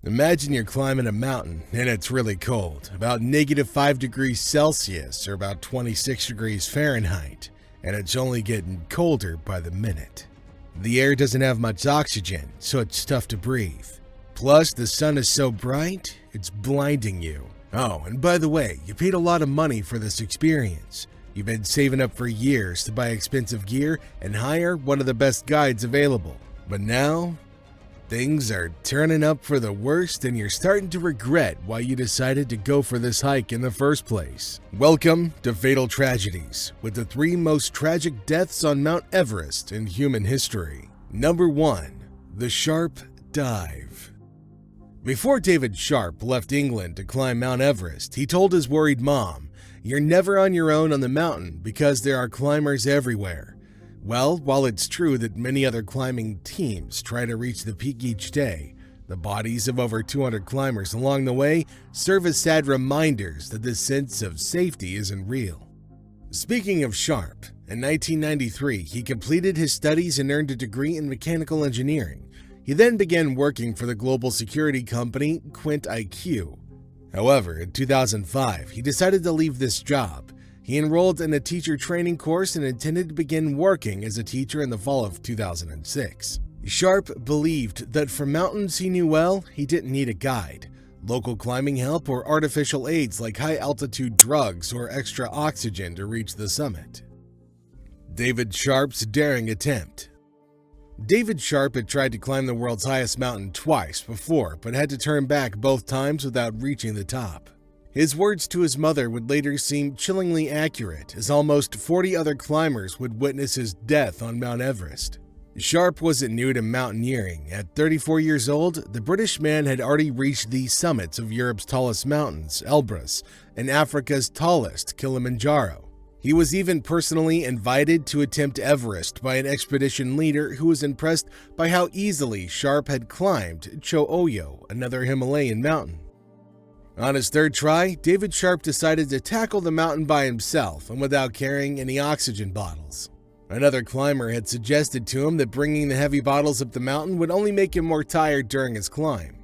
Imagine you're climbing a mountain and it's really cold, about -5 degrees Celsius or about 26 degrees Fahrenheit, and it's only getting colder by the minute. The air doesn't have much oxygen, so it's tough to breathe. Plus, the sun is so bright, it's blinding you. Oh, and by the way, you paid a lot of money for this experience. You've been saving up for years to buy expensive gear and hire one of the best guides available. But now, things are turning up for the worst and you're starting to regret why you decided to go for this hike in the first place. Welcome to Fatal Tragedies, with the 3 most tragic deaths on Mount Everest in human history. Number 1. The Sharp Dive. Before David Sharp left England to climb Mount Everest, he told his worried mom, "You're never on your own on the mountain because there are climbers everywhere." Well, while it's true that many other climbing teams try to reach the peak each day, the bodies of over 200 climbers along the way serve as sad reminders that this sense of safety isn't real. Speaking of Sharp, in 1993 he completed his studies and earned a degree in mechanical engineering. He then began working for the global security company Quint IQ. However, in 2005, he decided to leave this job. He enrolled in a teacher training course and intended to begin working as a teacher in the fall of 2006. Sharp believed that for mountains he knew well, he didn't need a guide, local climbing help, or artificial aids like high-altitude drugs or extra oxygen to reach the summit. David Sharp's daring attempt. David Sharp had tried to climb the world's highest mountain twice before, but had to turn back both times without reaching the top. His words to his mother would later seem chillingly accurate, as almost 40 other climbers would witness his death on Mount Everest. Sharp wasn't new to mountaineering. At 34 years old, the British man had already reached the summits of Europe's tallest mountains, Elbrus, and Africa's tallest, Kilimanjaro. He was even personally invited to attempt Everest by an expedition leader who was impressed by how easily Sharp had climbed Cho Oyo, another Himalayan mountain. On his third try, David Sharp decided to tackle the mountain by himself and without carrying any oxygen bottles. Another climber had suggested to him that bringing the heavy bottles up the mountain would only make him more tired during his climb.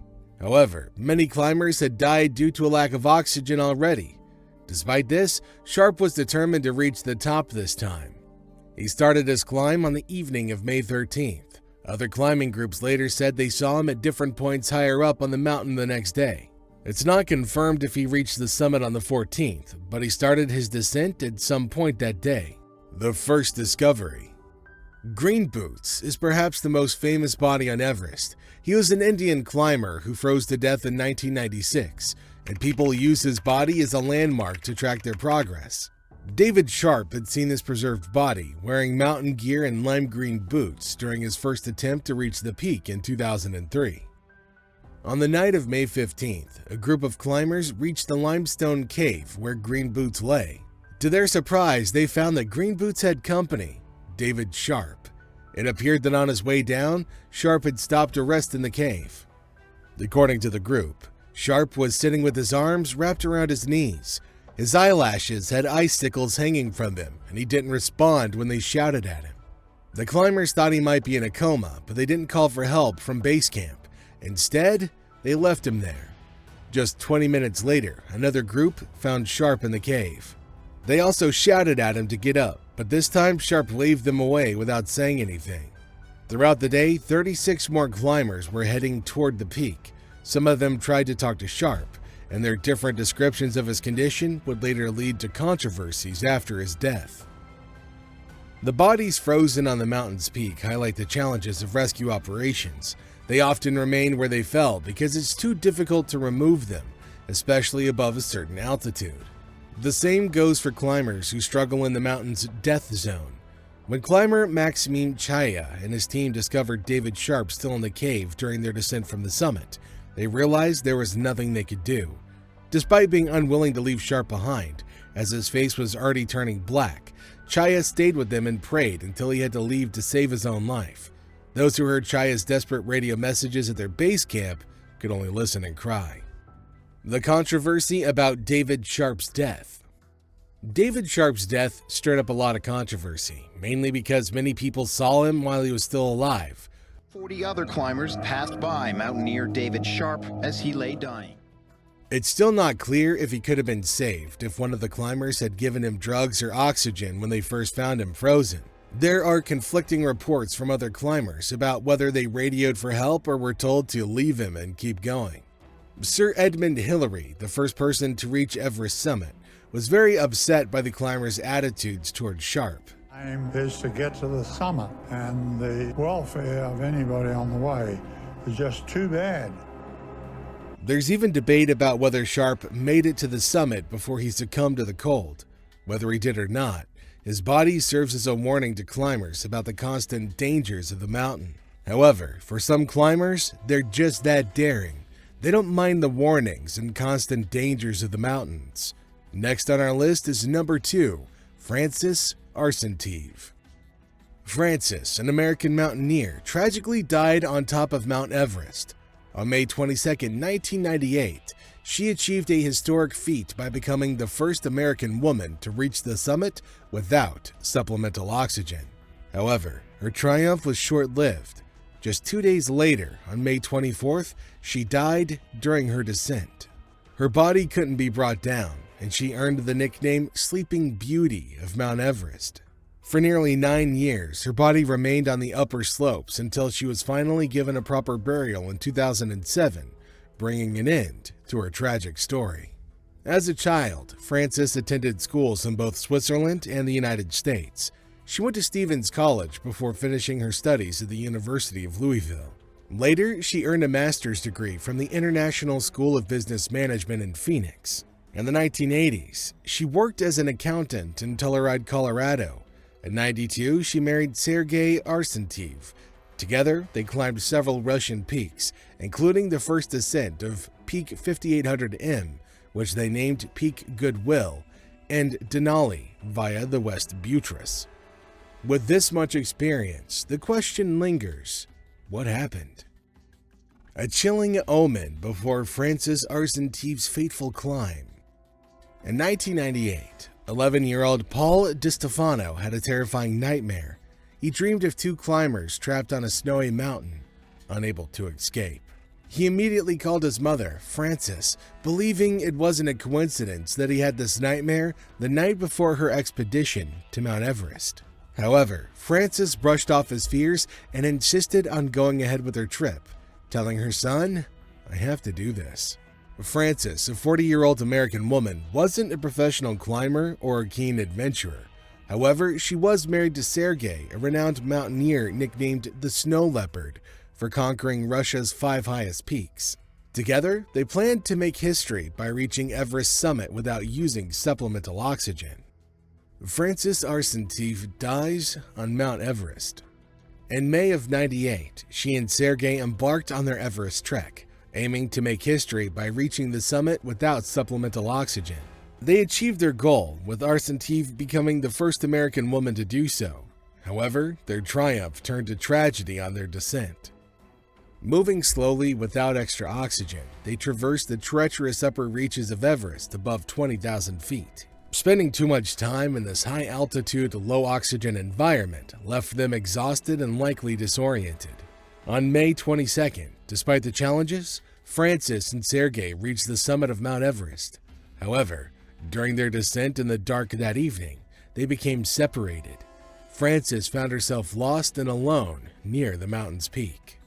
However, many climbers had died due to a lack of oxygen already. Despite this, Sharp was determined to reach the top this time. He started his climb on the evening of May 13th. Other climbing groups later said they saw him at different points higher up on the mountain the next day. It's not confirmed if he reached the summit on the 14th, but he started his descent at some point that day. The first discovery. Green Boots is perhaps the most famous body on Everest. He was an Indian climber who froze to death in 1996, and people use his body as a landmark to track their progress. David Sharp had seen this preserved body wearing mountain gear and lime green boots during his first attempt to reach the peak in 2003. On the night of May 15th, a group of climbers reached the limestone cave where Green Boots lay. To their surprise, they found that Green Boots had company, David Sharp. It appeared that on his way down, Sharp had stopped to rest in the cave. According to the group, Sharp was sitting with his arms wrapped around his knees. His eyelashes had icicles hanging from them, and he didn't respond when they shouted at him. The climbers thought he might be in a coma, but they didn't call for help from base camp. Instead, they left him there. Just 20 minutes later, another group found Sharp in the cave. They also shouted at him to get up, but this time Sharp waved them away without saying anything. Throughout the day, 36 more climbers were heading toward the peak. Some of them tried to talk to Sharp, and their different descriptions of his condition would later lead to controversies after his death. The bodies frozen on the mountain's peak highlight the challenges of rescue operations. They often remain where they fell because it's too difficult to remove them, especially above a certain altitude. The same goes for climbers who struggle in the mountain's death zone. When climber Maxime Chaya and his team discovered David Sharp still in the cave during their descent from the summit, they realized there was nothing they could do. Despite being unwilling to leave Sharp behind, as his face was already turning black, Chaya stayed with them and prayed until he had to leave to save his own life. Those who heard Chaya's desperate radio messages at their base camp could only listen and cry. The controversy about David Sharp's death. David Sharp's death stirred up a lot of controversy, mainly because many people saw him while he was still alive. 40 other climbers passed by mountaineer David Sharp as he lay dying. It's still not clear if he could have been saved if one of the climbers had given him drugs or oxygen when they first found him frozen. There are conflicting reports from other climbers about whether they radioed for help or were told to leave him and keep going. Sir Edmund Hillary, the first person to reach Everest summit, was very upset by the climbers' attitudes toward Sharp. Aim is to get to the summit, and the welfare of anybody on the way is just too bad. There's even debate about whether Sharp made it to the summit before he succumbed to the cold. Whether he did or not, his body serves as a warning to climbers about the constant dangers of the mountain. However, for some climbers, they're just that daring. They don't mind the warnings and constant dangers of the mountains. Next on our list is number 2, Francys Arsentiev. Francys, an American mountaineer, tragically died on top of Mount Everest. On May 22, 1998, she achieved a historic feat by becoming the first American woman to reach the summit without supplemental oxygen. However, her triumph was short-lived. Just 2 days later, on May 24th, she died during her descent. Her body couldn't be brought down, and she earned the nickname Sleeping Beauty of Mount Everest. For nearly 9 years, her body remained on the upper slopes until she was finally given a proper burial in 2007, bringing an end to her tragic story. As a child, Francys attended schools in both Switzerland and the United States. She went to Stevens College before finishing her studies at the University of Louisville. Later, she earned a master's degree from the International School of Business Management in Phoenix. In the 1980s, she worked as an accountant in Telluride, Colorado. At 92, she married Sergei Arsentiev. Together, they climbed several Russian peaks, including the first ascent of Peak 5800M, which they named Peak Goodwill, and Denali via the West Buttress. With this much experience, the question lingers: what happened? A chilling omen before Francys Arsentiev's fateful climb. In 1998, 11-year-old Paul DiStefano had a terrifying nightmare. He dreamed of 2 climbers trapped on a snowy mountain, unable to escape. He immediately called his mother, Francys, believing it wasn't a coincidence that he had this nightmare the night before her expedition to Mount Everest. However, Francys brushed off his fears and insisted on going ahead with her trip, telling her son, "I have to do this." Francys, a 40-year-old American woman, wasn't a professional climber or a keen adventurer. However, she was married to Sergei, a renowned mountaineer nicknamed the Snow Leopard, for conquering Russia's 5 highest peaks. Together, they planned to make history by reaching Everest summit without using supplemental oxygen. Francys Arsentiev dies on Mount Everest. In May of '98, she and Sergei embarked on their Everest trek, aiming to make history by reaching the summit without supplemental oxygen. They achieved their goal, with Arsentiev becoming the first American woman to do so. However, their triumph turned to tragedy on their descent. Moving slowly without extra oxygen, they traversed the treacherous upper reaches of Everest above 20,000 feet. Spending too much time in this high-altitude, low-oxygen environment left them exhausted and likely disoriented. On May 22nd, despite the challenges, Francys and Sergei reached the summit of Mount Everest. However, during their descent in the dark that evening, they became separated. Francys found herself lost and alone near the mountain's peak.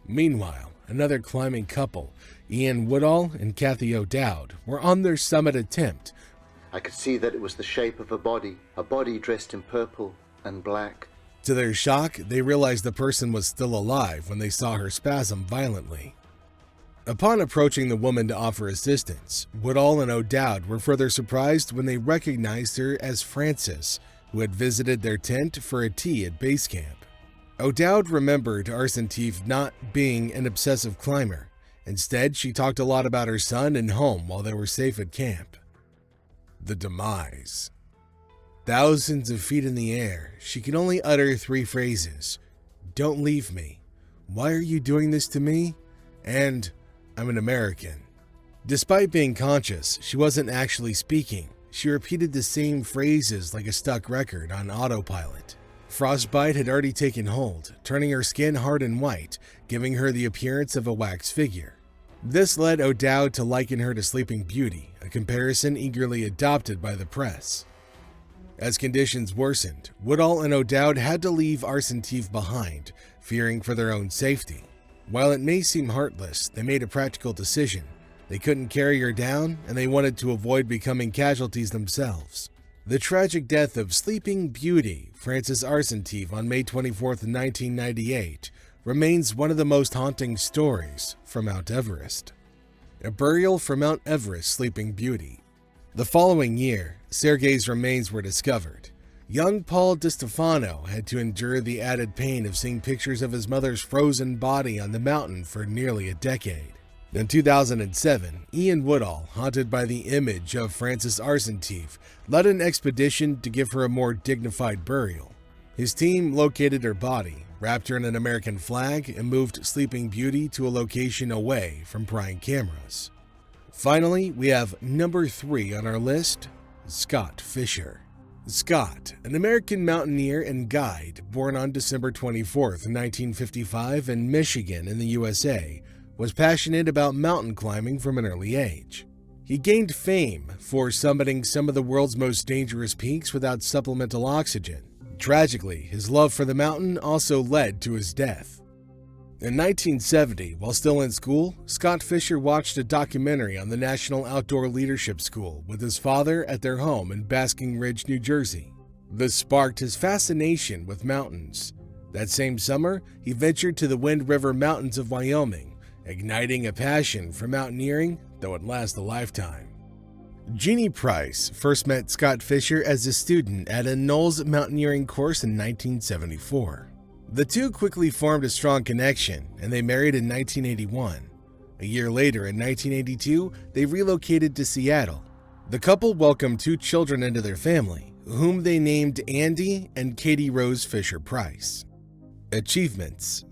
Meanwhile, another climbing couple, Ian Woodall and Kathy O'Dowd, were on their summit attempt. I could see that it was the shape of a body dressed in purple and black. To their shock, they realized the person was still alive when they saw her spasm violently. Upon approaching the woman to offer assistance, Woodall and O'Dowd were further surprised when they recognized her as Francys, who had visited their tent for a tea at base camp. O'Dowd remembered Arsentiev not being an obsessive climber. Instead, she talked a lot about her son and home while they were safe at camp. The demise. Thousands of feet in the air, she could only utter 3 phrases: "Don't leave me," "Why are you doing this to me?" and "I'm an American." Despite being conscious, she wasn't actually speaking. She repeated the same phrases like a stuck record on autopilot. Frostbite had already taken hold, turning her skin hard and white, giving her the appearance of a wax figure. This led O'Dowd to liken her to Sleeping Beauty, a comparison eagerly adopted by the press. As conditions worsened, Woodall and O'Dowd had to leave Arsentiev behind, fearing for their own safety. While it may seem heartless, they made a practical decision. They couldn't carry her down, and they wanted to avoid becoming casualties themselves. The tragic death of Sleeping Beauty, Francys Arsentiev, on May 24, 1998, remains one of the most haunting stories from Mount Everest. A burial for Mount Everest Sleeping Beauty. The following year, Sergei's remains were discovered. Young Paul DiStefano had to endure the added pain of seeing pictures of his mother's frozen body on the mountain for nearly a decade. In 2007, Ian Woodall, haunted by the image of Francys Arsentiev, led an expedition to give her a more dignified burial. His team located her body, wrapped her in an American flag, and moved Sleeping Beauty to a location away from prying cameras. Finally, we have number 3 on our list, Scott Fischer. Scott, an American mountaineer and guide born on December 24, 1955 in Michigan in the USA, was passionate about mountain climbing from an early age. He gained fame for summiting some of the world's most dangerous peaks without supplemental oxygen. Tragically, his love for the mountain also led to his death. In 1970, while still in school, Scott Fischer watched a documentary on the National Outdoor Leadership School with his father at their home in Basking Ridge, New Jersey. This sparked his fascination with mountains. That same summer, he ventured to the Wind River Mountains of Wyoming, igniting a passion for mountaineering that would last a lifetime. Jeannie Price first met Scott Fischer as a student at a Knowles mountaineering course in 1974. The two quickly formed a strong connection, and they married in 1981. A year later, in 1982, they relocated to Seattle. The couple welcomed 2 children into their family, whom they named Andy and Katie Rose Fisher Price. Achievements.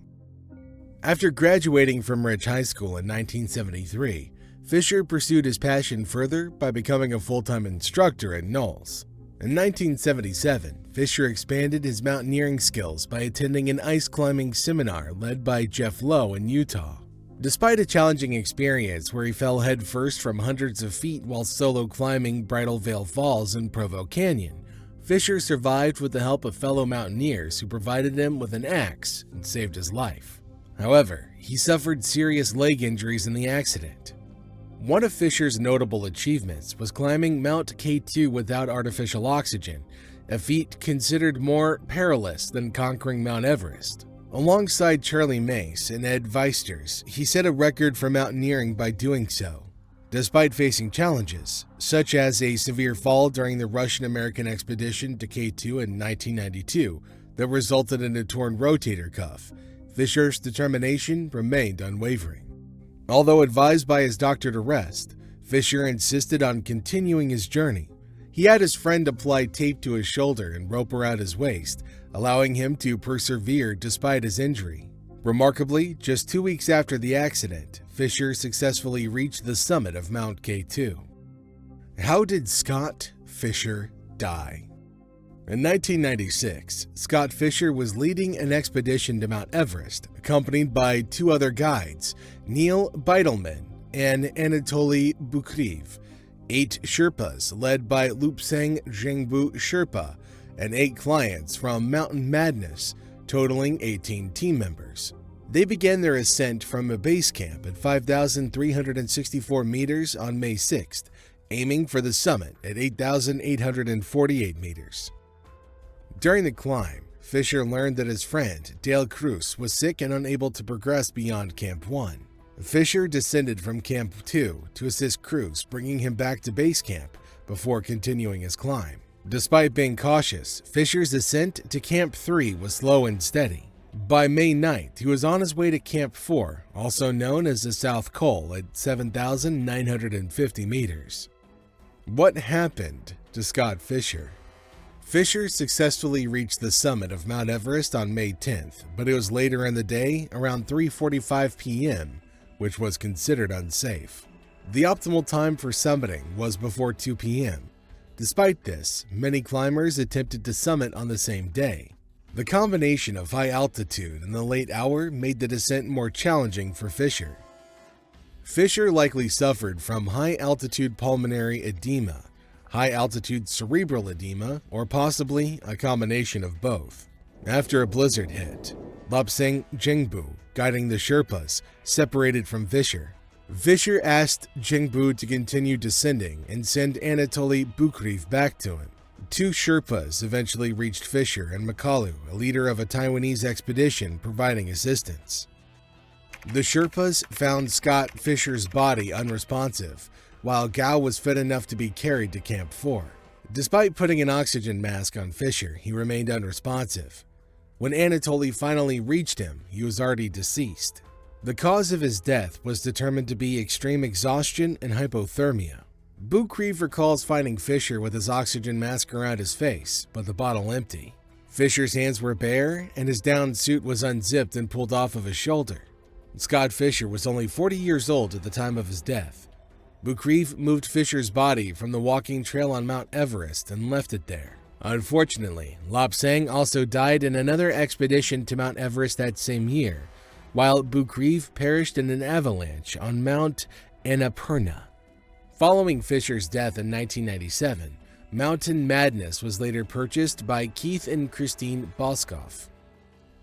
After graduating from Ridge High School in 1973, Fischer pursued his passion further by becoming a full-time instructor at Knowles. In 1977, Fischer expanded his mountaineering skills by attending an ice climbing seminar led by Jeff Lowe in Utah. Despite a challenging experience where he fell headfirst from hundreds of feet while solo climbing Bridal Veil Falls and Provo Canyon, Fischer survived with the help of fellow mountaineers who provided him with an axe and saved his life. However, he suffered serious leg injuries in the accident. One of Fischer's notable achievements was climbing Mount K2 without artificial oxygen, a feat considered more perilous than conquering Mount Everest. Alongside Charlie Mace and Ed Weisters, he set a record for mountaineering by doing so. Despite facing challenges, such as a severe fall during the Russian-American expedition to K2 in 1992 that resulted in a torn rotator cuff, Fischer's determination remained unwavering. Although advised by his doctor to rest, Fischer insisted on continuing his journey. He had his friend apply tape to his shoulder and rope around his waist, allowing him to persevere despite his injury. Remarkably, just 2 weeks after the accident, Fischer successfully reached the summit of Mount K2. How did Scott Fischer die? In 1996, Scott Fischer was leading an expedition to Mount Everest, accompanied by 2 other guides, Neil Beitelman and Anatoly Bukriv, 8 Sherpas led by Lupsang Zhengbu Sherpa, and 8 clients from Mountain Madness, totaling 18 team members. They began their ascent from a base camp at 5,364 meters on May 6th, aiming for the summit at 8,848 meters. During the climb, Fischer learned that his friend, Dale Cruz, was sick and unable to progress beyond Camp 1. Fischer descended from Camp 2 to assist Cruz, bringing him back to base camp before continuing his climb. Despite being cautious, Fischer's ascent to Camp 3 was slow and steady. By May 9th, he was on his way to Camp 4, also known as the South Col, at 7,950 meters. What happened to Scott Fischer? Fischer successfully reached the summit of Mount Everest on May 10th, but it was later in the day, around 3:45 p.m., which was considered unsafe. The optimal time for summiting was before 2 p.m. Despite this, many climbers attempted to summit on the same day. The combination of high altitude and the late hour made the descent more challenging for Fischer. Fischer likely suffered from high-altitude pulmonary edema, high-altitude cerebral edema, or possibly a combination of both. After a blizzard hit, Lobsang Jingbu, guiding the Sherpas, separated from Fischer. Fischer asked Jingbu to continue descending and send Anatoly Bukrev back to him. Two Sherpas eventually reached Fischer and Makalu, a leader of a Taiwanese expedition, providing assistance. The Sherpas found Scott Fischer's body unresponsive, while Gao was fit enough to be carried to Camp 4. Despite putting an oxygen mask on Fischer, he remained unresponsive. When Anatoly finally reached him, he was already deceased. The cause of his death was determined to be extreme exhaustion and hypothermia. Bukrev recalls finding Fischer with his oxygen mask around his face, but the bottle empty. Fischer's hands were bare, and his down suit was unzipped and pulled off of his shoulder. Scott Fischer was only 40 years old at the time of his death. Bukrev moved Fischer's body from the walking trail on Mount Everest and left it there. Unfortunately, Lobsang also died in another expedition to Mount Everest that same year, while Bukrev perished in an avalanche on Mount Annapurna. Following Fischer's death in 1997, Mountain Madness was later purchased by Keith and Christine Boskoff.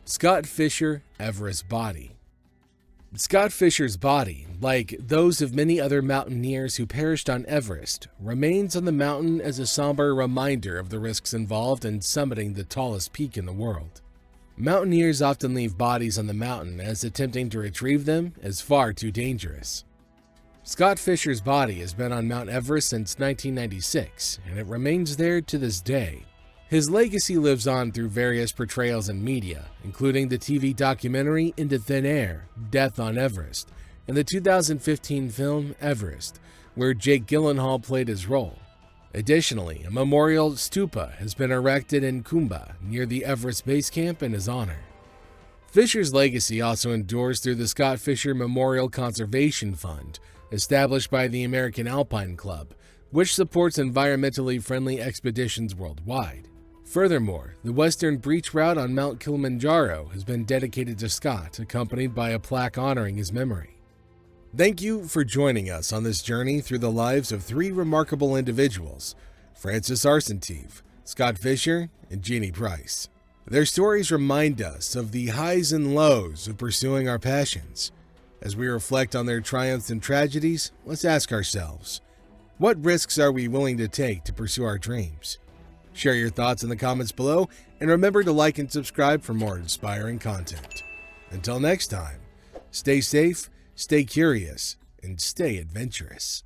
Scott Fischer, Everest body. Scott Fischer's body, like those of many other mountaineers who perished on Everest, remains on the mountain as a somber reminder of the risks involved in summiting the tallest peak in the world. Mountaineers often leave bodies on the mountain as attempting to retrieve them is far too dangerous. Scott Fischer's body has been on Mount Everest since 1996, and it remains there to this day. His legacy lives on through various portrayals in media, including the TV documentary Into Thin Air, Death on Everest, and the 2015 film Everest, where Jake Gyllenhaal played his role. Additionally, a memorial stupa has been erected in Kumba, near the Everest Base Camp, in his honor. Fischer's legacy also endures through the Scott Fischer Memorial Conservation Fund, established by the American Alpine Club, which supports environmentally friendly expeditions worldwide. Furthermore, the Western Breach Route on Mount Kilimanjaro has been dedicated to Scott, accompanied by a plaque honoring his memory. Thank you for joining us on this journey through the lives of three remarkable individuals, Francys Arsentiev, Scott Fischer, and Jeannie Price. Their stories remind us of the highs and lows of pursuing our passions. As we reflect on their triumphs and tragedies, let's ask ourselves, what risks are we willing to take to pursue our dreams? Share your thoughts in the comments below, and remember to like and subscribe for more inspiring content. Until next time, stay safe, stay curious, and stay adventurous.